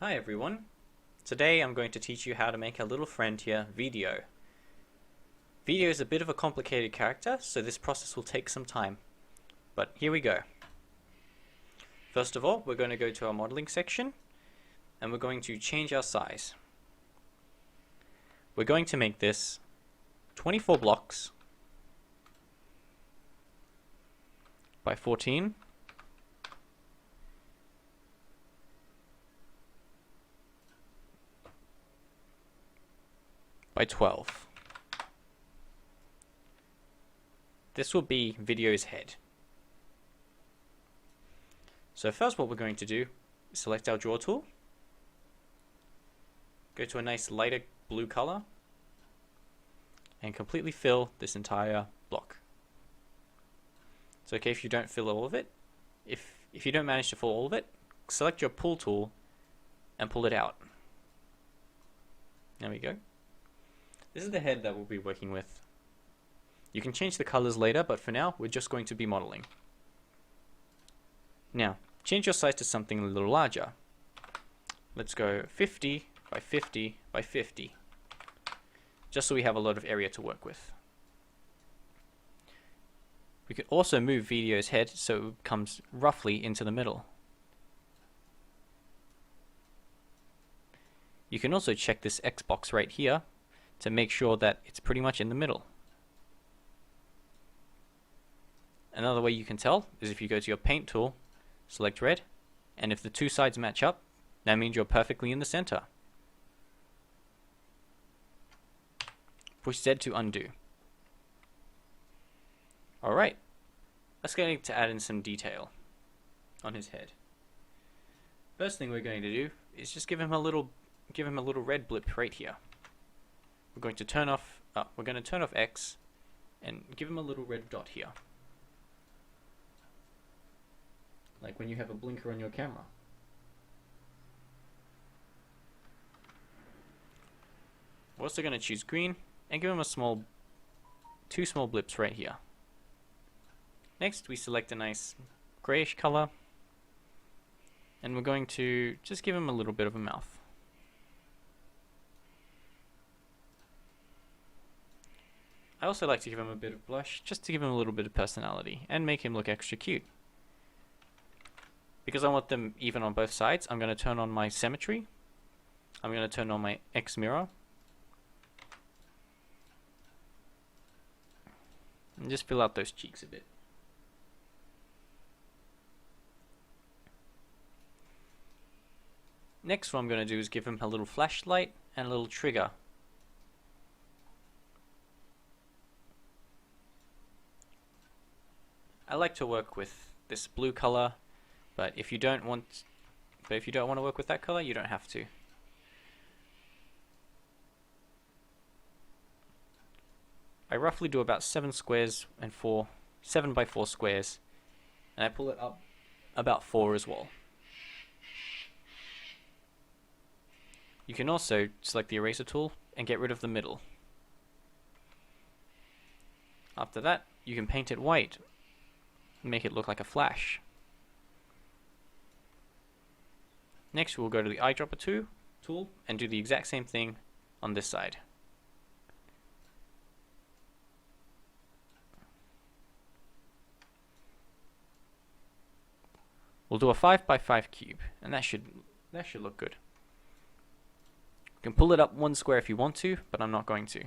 Hi everyone. Today I'm going to teach you how to make a little friend here, VDO. VDO is a bit of a complicated character, so this process will take some time. But here we go. First of all, we're going to go to our modeling section and we're going to change our size. We're going to make this 24 blocks by 14 by 12. This will be VDO's head. So first what we're going to do is select our draw tool, go to a nice lighter blue color, and completely fill this entire block. It's okay if you don't fill all of it. If you don't manage to fill all of it, select your pull tool and pull it out. There we go. This is the head that we'll be working with. You can change the colors later, but for now we're just going to be modeling. Now, change your size to something a little larger. Let's go 50 by 50 by 50, just so we have a lot of area to work with. We could also move VDO's head so it comes roughly into the middle. You can also check this X box right here to make sure that it's pretty much in the middle. Another way you can tell is if you go to your paint tool, select red, and if the two sides match up, that means you're perfectly in the center. Push Z to undo. Alright, let's get to add in some detail on his head. First thing we're going to do is just give him a little red blip right here. We're going to turn off X and give him a little red dot here, like when you have a blinker on your camera. We're also going to choose green and give him two small blips right here. Next we select a nice grayish color and we're going to just give him a little bit of a mouth. I also like to give him a bit of blush just to give him a little bit of personality and make him look extra cute. Because I want them even on both sides, I'm going to turn on my symmetry. I'm going to turn on my X mirror. And just fill out those cheeks a bit. Next, what I'm going to do is give him a little flashlight and a little trigger. I like to work with this blue color, but if you don't want to work with that color, you don't have to. I roughly do about 7 squares and 7 by 4 squares, and I pull it up about 4 as well. You can also select the eraser tool and get rid of the middle. After that, you can paint it white and make it look like a flash. Next, we'll go to the eyedropper tool and do the exact same thing on this side. We'll do a 5 by 5 cube, and that should look good. You can pull it up 1 square if you want to, but I'm not going to.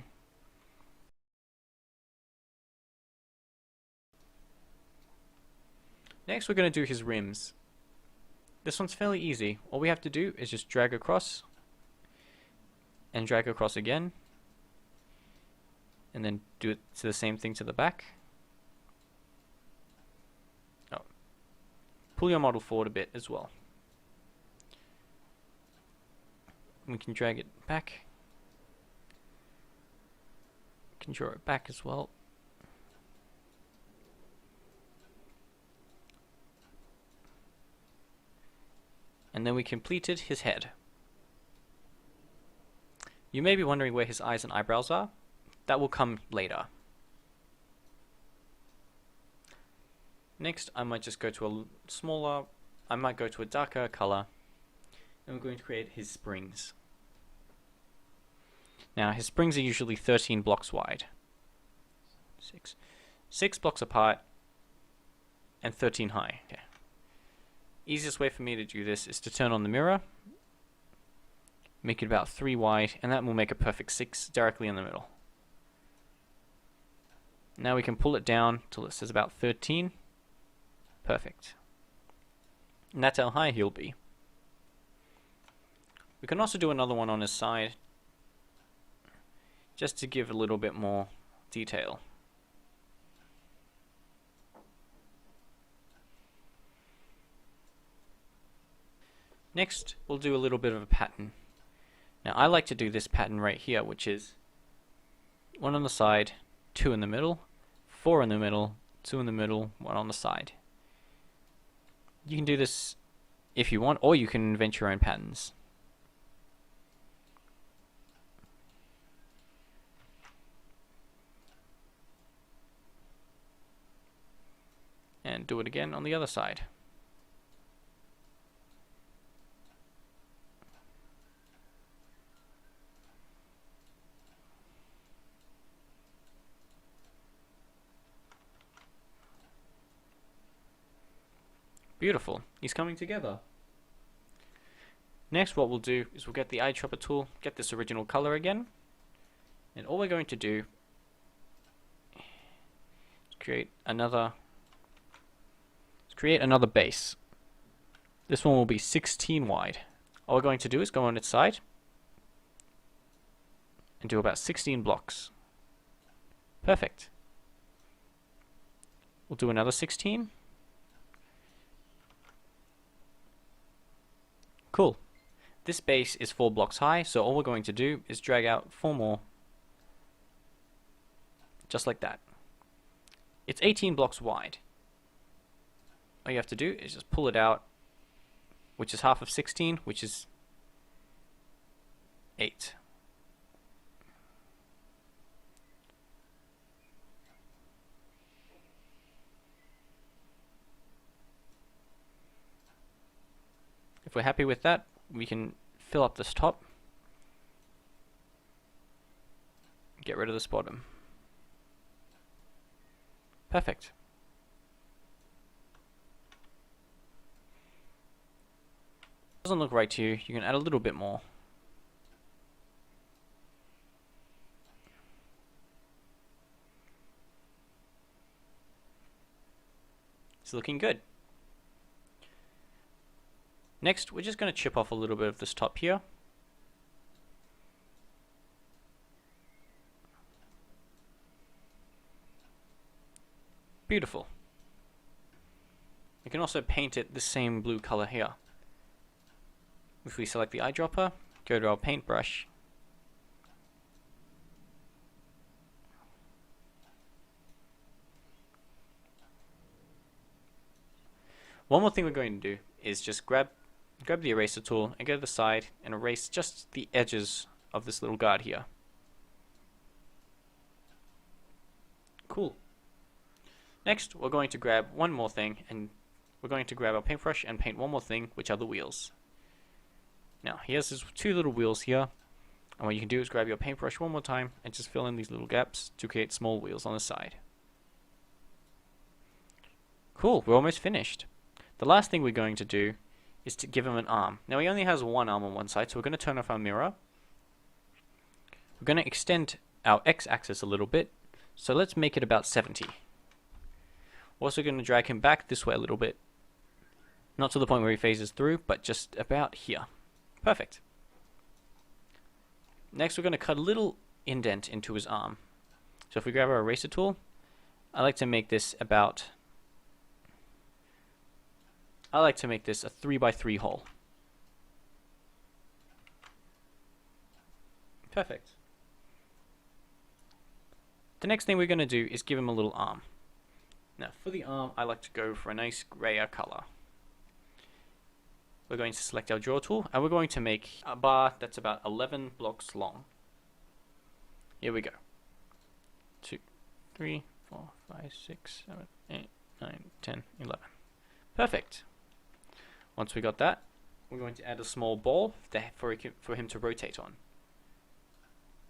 Next, we're going to do his rims. This one's fairly easy. All we have to do is just drag across and drag across again, and then do it to the same thing to the back. Oh. Pull your model forward a bit as well. We can drag it back. We can draw it back as well. And then we completed his head. You may be wondering where his eyes and eyebrows are. That will come later. Next, I might just go to a darker color and we're going to create his springs. Now his springs are usually 13 blocks wide. 6 blocks apart and 13 high. Okay. Easiest way for me to do this is to turn on the mirror, make it about 3 wide, and that will make a perfect 6 directly in the middle. Now we can pull it down till it says about 13. Perfect. And that's how high he'll be. We can also do another one on his side, just to give a little bit more detail. Next, we'll do a little bit of a pattern. Now I like to do this pattern right here, which is 1 on the side, 2 in the middle, 4 in the middle, 2 in the middle, 1 on the side. You can do this if you want, or you can invent your own patterns. And do it again on the other side. Beautiful. He's coming together. Next, what we'll do is we'll get the eyedropper tool, get this original color again, and all we're going to do is create another base. This one will be 16 wide. All we're going to do is go on its side and do about 16 blocks. Perfect. We'll do another 16. Cool. This base is 4 blocks high, so all we're going to do is drag out 4 more. Just like that. It's 18 blocks wide. All you have to do is just pull it out, which is half of 16, which is 8. If we're happy with that, we can fill up this top, get rid of this bottom. Perfect. Doesn't look right to you, you can add a little bit more. It's looking good. Next, we're just going to chip off a little bit of this top here. Beautiful. We can also paint it the same blue color here. If we select the eyedropper, go to our paintbrush, one more thing we're going to do is just grab the eraser tool and go to the side and erase just the edges of this little guard here. Cool. Next, we're going to grab one more thing, and we're going to grab our paintbrush and paint one more thing, which are the wheels. Now, here's his 2 little wheels here, and what you can do is grab your paintbrush one more time and just fill in these little gaps to create small wheels on the side. Cool, we're almost finished. The last thing we're going to do is to give him an arm. Now he only has one arm on one side, so we're going to turn off our mirror. We're going to extend our x-axis a little bit, so let's make it about 70. We're also going to drag him back this way a little bit. Not to the point where he phases through, but just about here. Perfect. Next we're going to cut a little indent into his arm. So if we grab our eraser tool, I like to make this a 3x3 hole. Perfect. The next thing we're going to do is give him a little arm. Now for the arm, I like to go for a nice grayer color. We're going to select our draw tool, and we're going to make a bar that's about 11 blocks long. Here we go. 2, 3, 4, 5, 6, 7, 8, 9, 10, 11. Perfect. Once we got that, we're going to add a small ball for him to rotate on.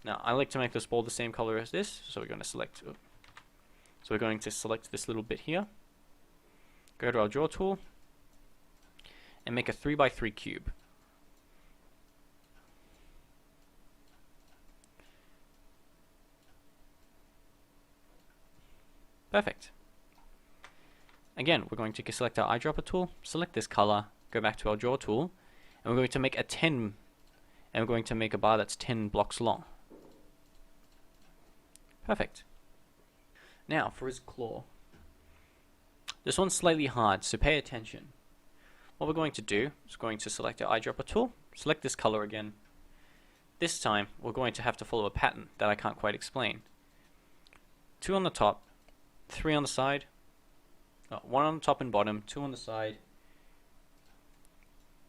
Now, I like to make this ball the same color as this, so we're going to select this little bit here. Go to our draw tool and make a 3x3 cube. Perfect. Again, we're going to select our eyedropper tool, select this color, go back to our draw tool, and we're going to make a 10, and we're going to make a bar that's 10 blocks long. Perfect. Now, for his claw. This one's slightly hard, so pay attention. What we're going to do is going to select our eyedropper tool, select this color again. This time, we're going to have to follow a pattern that I can't quite explain. 2 on the top, 3 on the side, 1 on the top and bottom, 2 on the side,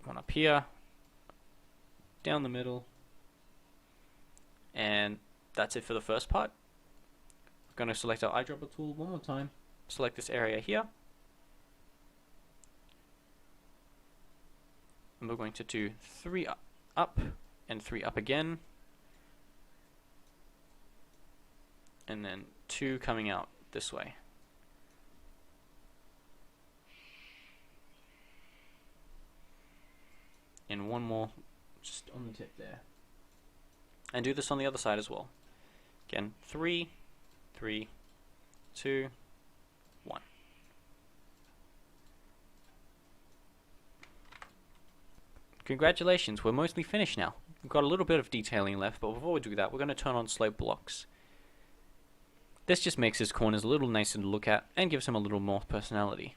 1 up here, down the middle, and that's it for the first part. We're going to select our eyedropper tool one more time, select this area here, and we're going to do 3 up and 3 up again, and then 2 coming out this way. And 1 more just on the tip there. And do this on the other side as well. Again, 3, 3, 2, 1. Congratulations, we're mostly finished now. We've got a little bit of detailing left, but before we do that, we're going to turn on slope blocks. This just makes his corners a little nicer to look at and gives him a little more personality.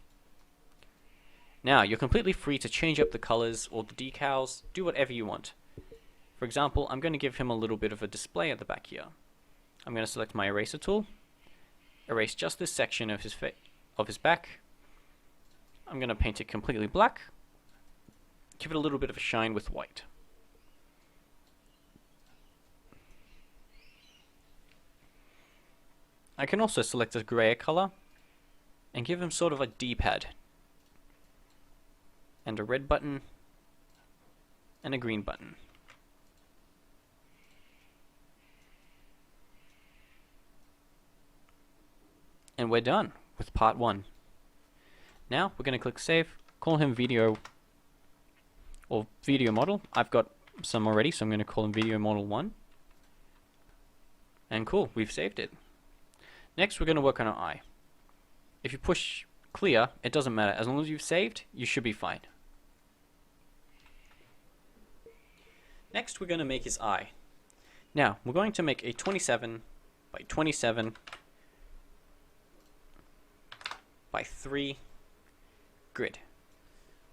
Now, you're completely free to change up the colors or the decals, do whatever you want. For example, I'm going to give him a little bit of a display at the back here. I'm going to select my eraser tool, erase just this section of his back. I'm going to paint it completely black, give it a little bit of a shine with white. I can also select a grayer color and give him sort of a D-pad. And a red button, and a green button. And we're done with part 1. Now we're going to click save, call him video or video model. I've got some already, so I'm going to call him video model 1. And cool, we've saved it. Next we're going to work on our eye. If you push clear, it doesn't matter. As long as you've saved, you should be fine. Next, we're going to make his eye. Now, we're going to make a 27 by 27 by 3 grid.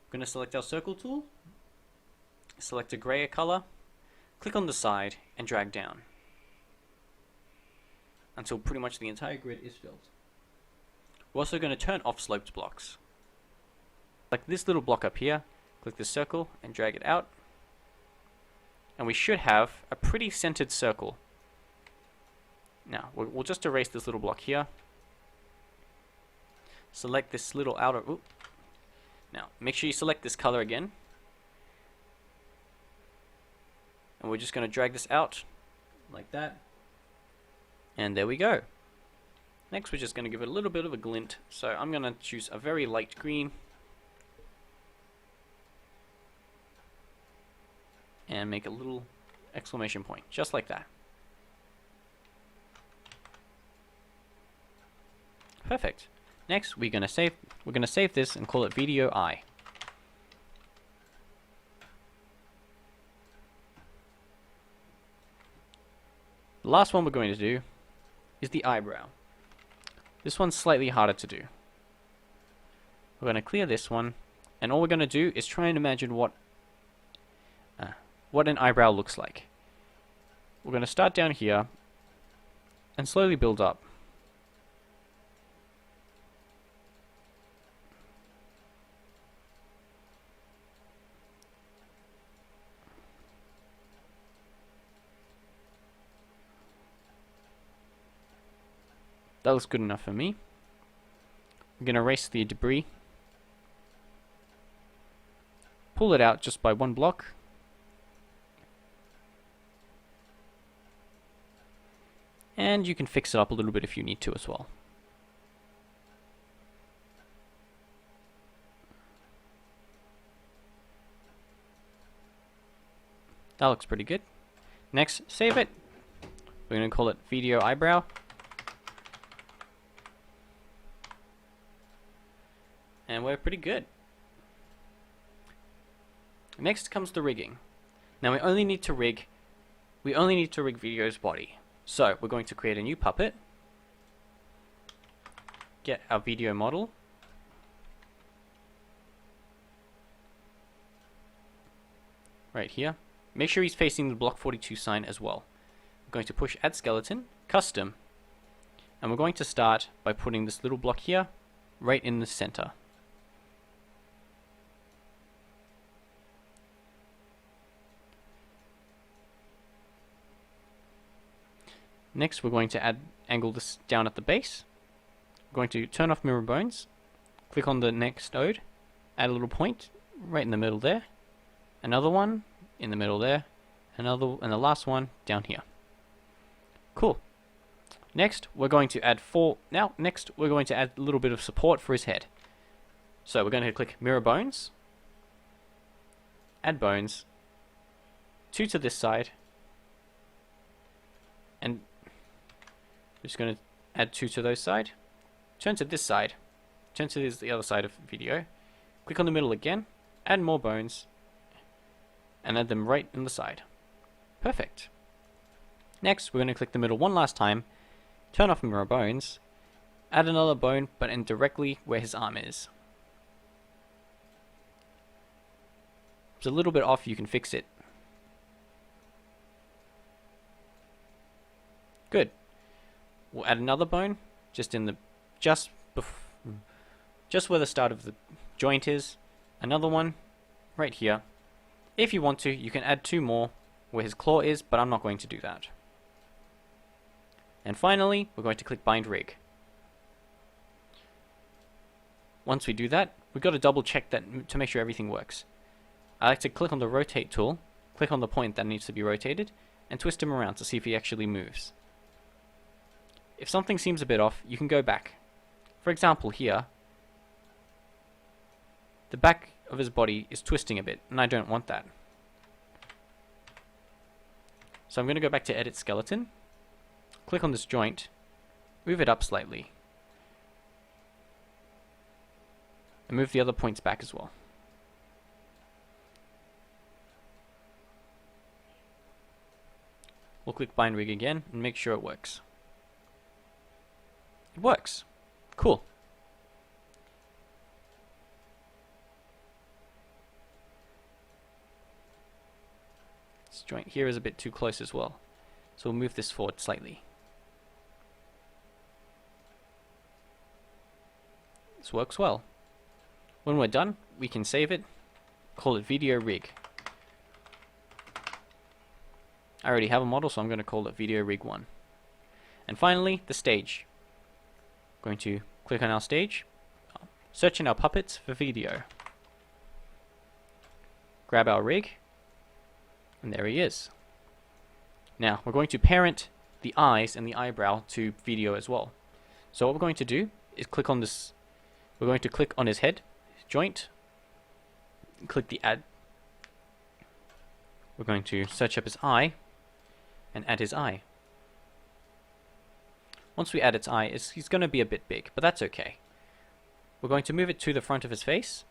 We're going to select our circle tool, select a grayer color, click on the side, and drag down until pretty much the entire grid is filled. We're also going to turn off sloped blocks. Like this little block up here, click the circle and drag it out. And we should have a pretty centered circle. Now, we'll just erase this little block here. Select this little outer... Ooh. Now, make sure you select this color again. And we're just going to drag this out like that. And there we go. Next, we're just going to give it a little bit of a glint. So I'm going to choose a very light green. And make a little exclamation point, just like that. Perfect. Next, we're going to save this and call it video eye. The last one we're going to do is the eyebrow. This one's slightly harder to do. We're going to clear this one, and all we're going to do is try and imagine what an eyebrow looks like. We're going to start down here and slowly build up. That looks good enough for me. I'm going to erase the debris, pull it out just by one block. And you can fix it up a little bit if you need to as well. That looks pretty good. Next, save it. We're going to call it Video Eyebrow. And we're pretty good. Next comes the rigging. Now we only need to rig Video's body. So we're going to create a new puppet. Get our video model. Right here. Make sure he's facing the block 42 sign as well. We're going to push Add Skeleton, Custom, and we're going to start by putting this little block here, right in the center. Next, we're going to angle this down at the base. We're going to turn off mirror bones, click on the next node, add a little point right in the middle there, another one in the middle there, another, and the last one down here. Cool. Next, we're going to add next we're going to add a little bit of support for his head. So we're going to click mirror bones, add bones, 2 to this side, and just going to add 2 to those side. Turn to this side. Turn to the other side of the video. Click on the middle again. Add more bones. And add them right in the side. Perfect. Next, we're going to click the middle one last time. Turn off mirror bones. Add another bone, but in directly where his arm is. It's a little bit off, you can fix it. Good. We'll add another bone, just where the start of the joint is. Another one, right here. If you want to, you can add 2 more where his claw is, but I'm not going to do that. And finally, we're going to click Bind Rig. Once we do that, we've got to double check that to make sure everything works. I like to click on the Rotate tool, click on the point that needs to be rotated, and twist him around to see if he actually moves. If something seems a bit off, you can go back. For example, here, the back of his body is twisting a bit, and I don't want that. So I'm going to go back to Edit Skeleton, click on this joint, move it up slightly, and move the other points back as well. We'll click Bind Rig again and make sure it works. It works. Cool. This joint here is a bit too close as well, so we'll move this forward slightly. This works well. When we're done, we can save it, call it Video Rig. I already have a model, so I'm going to call it Video Rig 1. And finally, the stage. Going to click on our stage, search in our puppets for video. Grab our rig, and there he is. Now, we're going to parent the eyes and the eyebrow to video as well. So what we're going to do is click on this, we're going to click on his head, his joint, click the add. We're going to search up his eye, and add his eye. Once we add its eye, he's going to be a bit big, but that's okay. We're going to move it to the front of his face,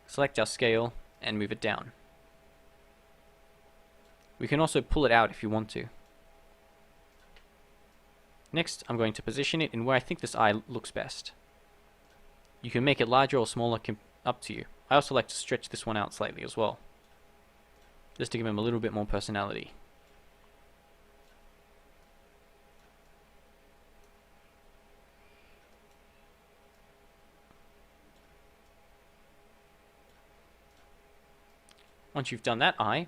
select our scale, and move it down. We can also pull it out if you want to. Next, I'm going to position it in where I think this eye looks best. You can make it larger or smaller, up to you. I also like to stretch this one out slightly as well, just to give him a little bit more personality. Once you've done that eye,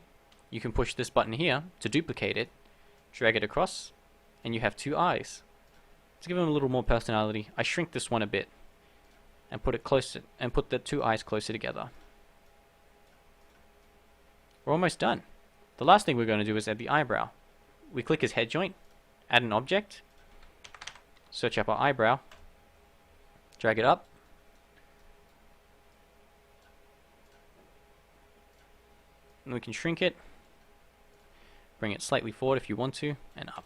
you can push this button here to duplicate it, drag it across, and you have 2 eyes. To give them a little more personality, I shrink this one a bit and put it closer, and put the 2 eyes closer together. We're almost done. The last thing we're going to do is add the eyebrow. We click his head joint, add an object, search up our eyebrow, drag it up, and we can shrink it, bring it slightly forward if you want to, and up.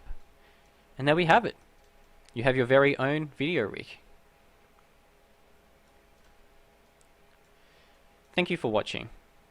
And there we have it. You have your very own video rig. Thank you for watching.